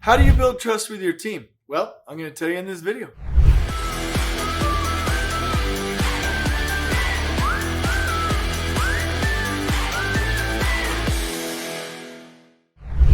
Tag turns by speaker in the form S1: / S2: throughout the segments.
S1: How do you build trust with your team? Well, I'm going to tell you in this video.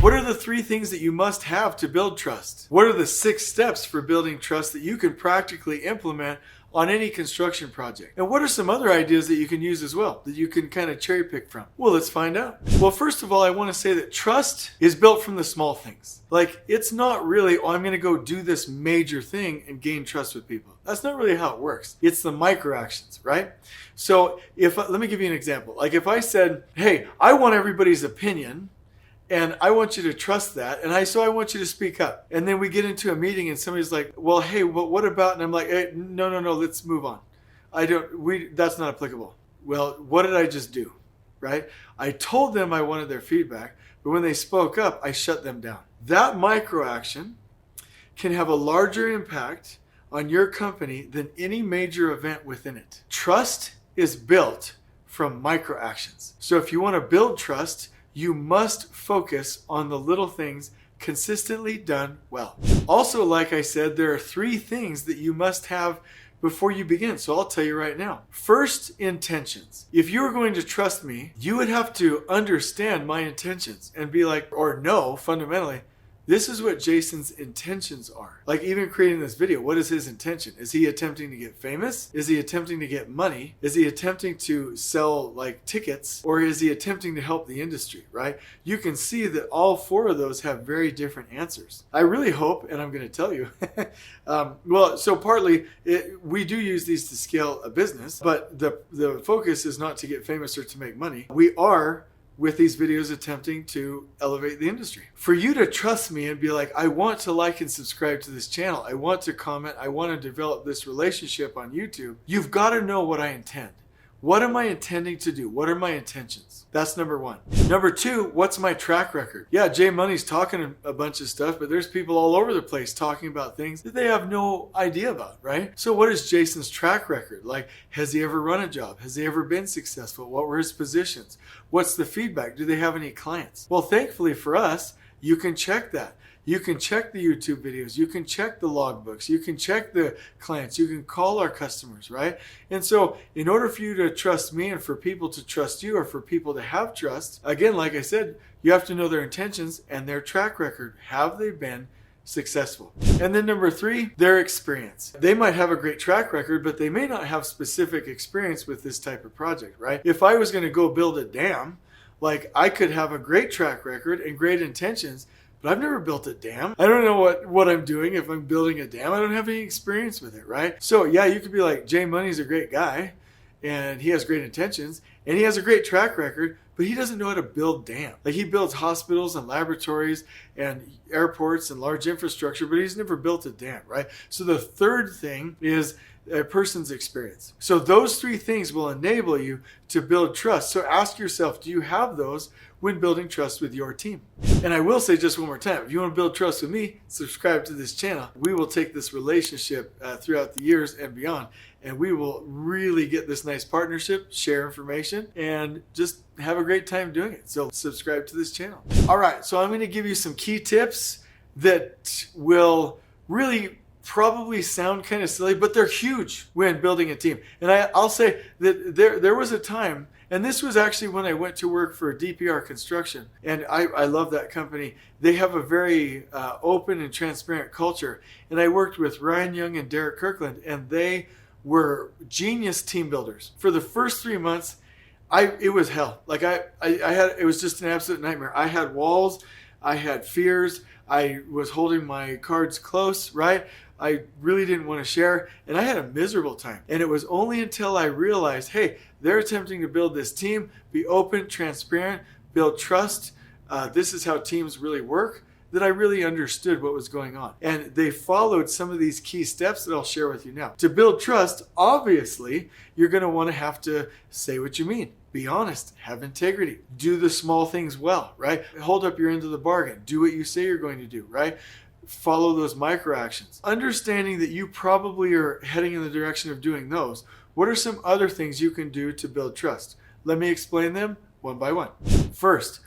S1: What are the 3 things that you must have to build trust? What are the 6 steps for building trust that you can practically implement on any construction project? And what are some other ideas that you can use as well, that you can kind of cherry pick from? Well, let's find out. Well, first of all, I want to say that trust is built from the small things. Like, it's not really, I'm going to go do this major thing and gain trust with people. That's not really how it works. It's the microactions, right? So let me give you an example. Like if I said, hey, I want everybody's opinion, and I want you to trust that. And so I want you to speak up. And then we get into a meeting and somebody's like, well, hey, what about? And I'm like, hey, no, let's move on. That's not applicable. Well, what did I just do? Right? I told them I wanted their feedback, but when they spoke up, I shut them down. That microaction can have a larger impact on your company than any major event within it. Trust is built from microactions. So if you want to build trust, you must focus on the little things consistently done well. Also, like I said, there are 3 things that you must have before you begin. So I'll tell you right now. First, intentions. If you were going to trust me, you would have to understand my intentions and be like, or know fundamentally, this is what Jason's intentions are. Like even creating this video, what is his intention? Is he attempting to get famous? Is he attempting to get money? Is he attempting to sell like tickets? Or is he attempting to help the industry, right? You can see that all 4 of those have very different answers. I really hope, and I'm going to tell you, so partly we do use these to scale a business, but the focus is not to get famous or to make money. We are with these videos attempting to elevate the industry. For you to trust me and be like, I want to like and subscribe to this channel, I want to comment, I want to develop this relationship on YouTube, you've got to know what I intend. What am I intending to do? What are my intentions? That's number 1. Number 2, what's my track record? Yeah, Jay Money's talking a bunch of stuff, but there's people all over the place talking about things that they have no idea about, right? So what is Jason's track record? Like, has he ever run a job? Has he ever been successful? What were his positions? What's the feedback? Do they have any clients? Well, thankfully for us, you can check that. You can check the YouTube videos, you can check the logbooks, you can check the clients, you can call our customers, right? And so in order for you to trust me and for people to trust you or for people to have trust, again, like I said, you have to know their intentions and their track record. Have they been successful? And then number 3, their experience. They might have a great track record, but they may not have specific experience with this type of project, right? If I was going to go build a dam, like I could have a great track record and great intentions, but I've never built a dam. I don't know what I'm doing if I'm building a dam. I don't have any experience with it, right? So yeah, you could be like, Jay Money's a great guy and he has great intentions and he has a great track record, but he doesn't know how to build dams. Like he builds hospitals and laboratories and airports and large infrastructure, but he's never built a dam, right? So the third thing is a person's experience. So those 3 things will enable you to build trust. So ask yourself, do you have those when building trust with your team? And I will say just one more time, if you want to build trust with me, subscribe to this channel. We will take this relationship throughout the years and beyond, and we will really get this nice partnership, share information, and just have a great time doing it. So subscribe to this channel. All right, so I'm going to give you some key tips that will really probably sound kind of silly, but they're huge when building a team. And I'll say that there was a time, and this was actually when I went to work for DPR Construction, and I love that company. They have a very open and transparent culture, and I worked with Ryan Young and Derek Kirkland, and they were genius team builders. For the first 3 months, it was hell. Like it was just an absolute nightmare. I had walls, I had fears, I was holding my cards close, right? I really didn't want to share, and I had a miserable time. And it was only until I realized, hey, they're attempting to build this team, be open, transparent, build trust. This is how teams really work, that I really understood what was going on. And they followed some of these key steps that I'll share with you now. To build trust, obviously, you're going to have to say what you mean. Be honest, have integrity, do the small things well, right? Hold up your end of the bargain, do what you say you're going to do, right? Follow those microactions. Understanding that you probably are heading in the direction of doing those, what are some other things you can do to build trust? Let me explain them one by one. First,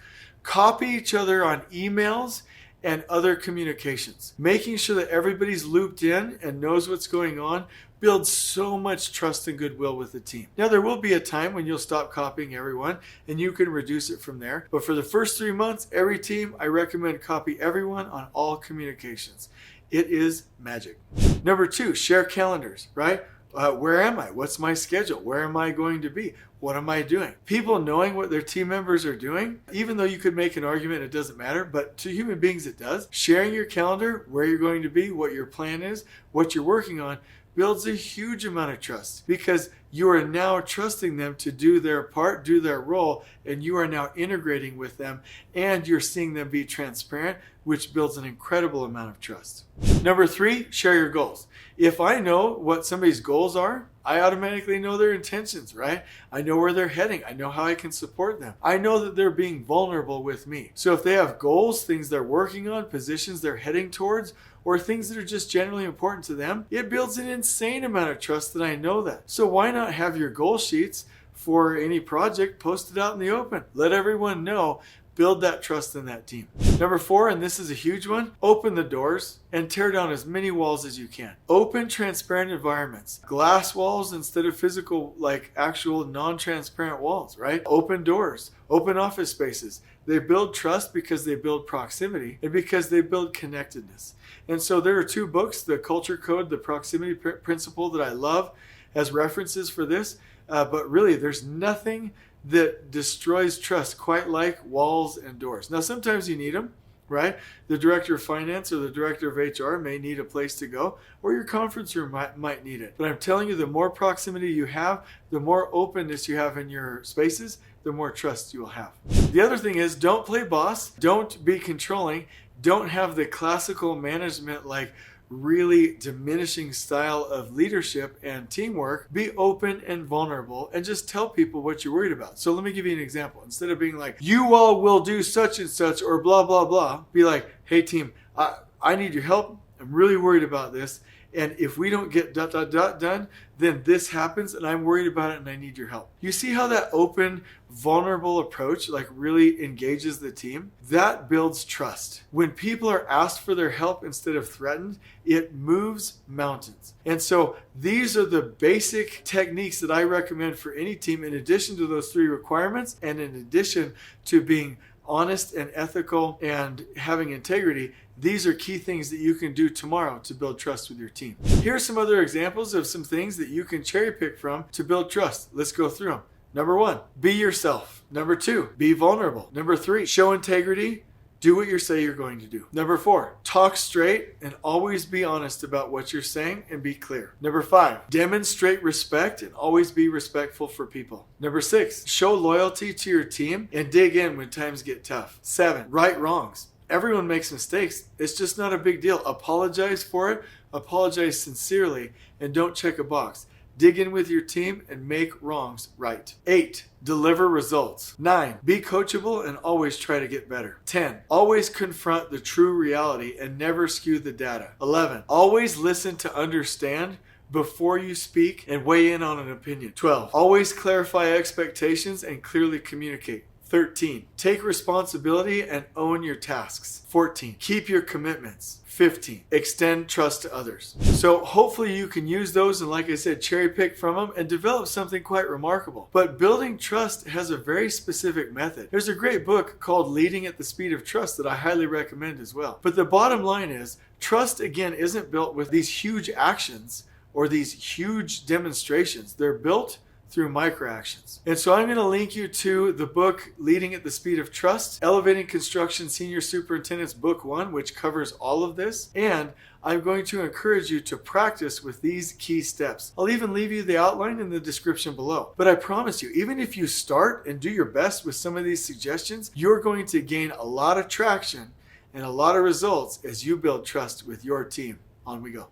S1: copy each other on emails and other communications. Making sure that everybody's looped in and knows what's going on builds so much trust and goodwill with the team. Now, there will be a time when you'll stop copying everyone and you can reduce it from there. But for the first 3 months, every team, I recommend copy everyone on all communications. It is magic. Number 2, share calendars, right? Where am I? What's my schedule? Where am I going to be? What am I doing? People knowing what their team members are doing, even though you could make an argument it doesn't matter, but to human beings it does. Sharing your calendar, where you're going to be, what your plan is, what you're working on, builds a huge amount of trust because you are now trusting them to do their part, do their role, and you are now integrating with them and you're seeing them be transparent, which builds an incredible amount of trust. Number 3, share your goals. If I know what somebody's goals are, I automatically know their intentions, right? I know where they're heading. I know how I can support them. I know that they're being vulnerable with me. So if they have goals, things they're working on, positions they're heading towards, or things that are just generally important to them, it builds an insane amount of trust that I know that. So why not have your goal sheets for any project posted out in the open? Let everyone know. Build that trust in that team. Number 4, and this is a huge one, open the doors and tear down as many walls as you can. Open, transparent environments. Glass walls instead of physical, like actual non-transparent walls, right? Open doors, open office spaces. They build trust because they build proximity and because they build connectedness. And so there are 2 books, the Culture Code, the Proximity Principle, that I love as references for this. But really, there's nothing that destroys trust quite like walls and doors. Now, sometimes you need them, right? The director of finance or the director of HR may need a place to go, or your conference room might need it. But I'm telling you, the more proximity you have, the more openness you have in your spaces, the more trust you will have. The other thing is, don't play boss, don't be controlling, don't have the classical management like really diminishing style of leadership and teamwork. Be open and vulnerable and just tell people what you're worried about. So let me give you an example. Instead of being like, you all will do such and such or blah, blah, blah, be like, hey team, I need your help. I'm really worried about this. And if we don't get ... done, then this happens and I'm worried about it and I need your help. You see how that open, vulnerable approach like really engages the team? That builds trust. When people are asked for their help instead of threatened, it moves mountains. And so these are the basic techniques that I recommend for any team in addition to those 3 requirements and in addition to being honest and ethical and having integrity. These are key things that you can do tomorrow to build trust with your team. Here are some other examples of some things that you can cherry pick from to build trust. Let's go through them. Number 1, be yourself. Number 2, be vulnerable. Number 3, show integrity. Do what you say you're going to do. Number 4, talk straight and always be honest about what you're saying and be clear. Number 5, demonstrate respect and always be respectful for people. Number 6, show loyalty to your team and dig in when times get tough. 7, right wrongs. Everyone makes mistakes. It's just not a big deal. Apologize for it. Apologize sincerely and don't check a box. Dig in with your team and make wrongs right. 8, deliver results. 9, be coachable and always try to get better. 10, always confront the true reality and never skew the data. 11, always listen to understand before you speak and weigh in on an opinion. 12, always clarify expectations and clearly communicate. 13, take responsibility and own your tasks. 14, keep your commitments. 15, extend trust to others. So hopefully you can use those and, like I said, cherry pick from them and develop something quite remarkable. But building trust has a very specific method. There's a great book called Leading at the Speed of Trust that I highly recommend as well. But the bottom line is, trust again isn't built with these huge actions or these huge demonstrations. They're built through microactions. And so I'm going to link you to the book Leading at the Speed of Trust, Elevating Construction Senior Superintendents Book 1, which covers all of this. And I'm going to encourage you to practice with these key steps. I'll even leave you the outline in the description below. But I promise you, even if you start and do your best with some of these suggestions, you're going to gain a lot of traction and a lot of results as you build trust with your team. On we go.